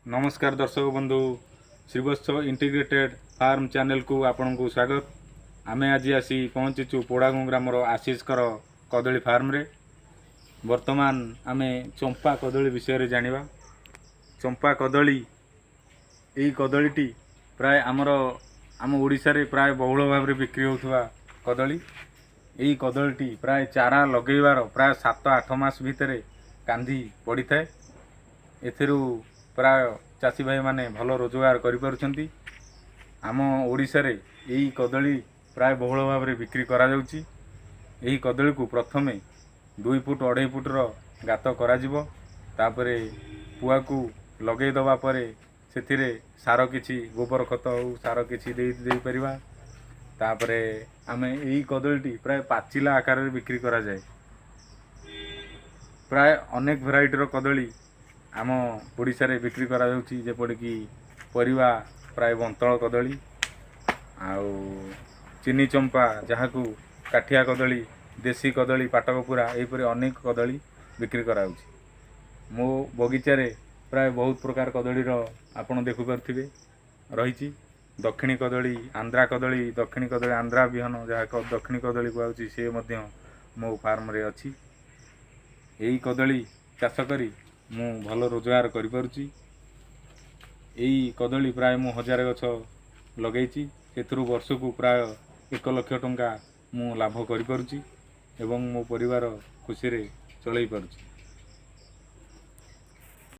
नमस्कार दर्शक बंधु श्रीवत्स इंटीग्रेटेड फार्म चैनल को आपन को स्वागत। आमे आज आसी पहुँचीचु पोड़ागुं ग्रामर आशीषकर कदली फार्म रे। वर्तमान आमे चंपा कदली विषय रे जानिबा। चंपा कदली एई कदलीटी प्राय आम ओडिशा रे प्राय बहुल भाव रे बिक्री होथुवा कदली। एई कदलीटी प्राय चारा लगेइबार प्राय 7-8 मास भितरे कांधी पड़ी थाए। एथिरु प्राय चाषी भाई माने भल रोजगार करिपारुछंती। आम ओडिशा रे एई कदली प्राय बहुल भाव रे बिक्री करा जाउची। एई कदली को प्रथमे 2 फुट 2.5 फुट रो गात करा जिवो। तापरे पुआ को लगेई दबा परे सेथिरे सार किछि गोबर खत हो सार किछि देई परिबा। तापरे आमे एई कदलीटी प्राय पाचिला आकार रे बिक्री करा जाय। प्राय अनेक भेराइटी रो कदली आम ओडिशा रे बिक्री करा जाउची, जेपड़ कि परिवा प्राय बंतल कदली आउ चीनी चंपा जहाकू काठिया कदली देसी कदली पाटकपुरा एपरि अनेक कदली बिक्री करा जाउची। मो बगीचा रे प्राय बहुत प्रकार कदली रो आपण देखु परथिबे रहिची। दक्षिणी कदली आंध्रा कदली दक्षिणी कदली आंध्रा बिहन जहा दक्षिणी कदली कहउची से मध्य मो फार्म रे अछि। एई कदली चाष करी मु भल रोजगार करि पारुची। एई कदली प्राय मु 1000 गछ लगेइची। सेथरु वर्ष को प्राय 1 लाख टंका मु लाभ करि पारुची एवं मो परिवार खुशी रे चलै पारुची।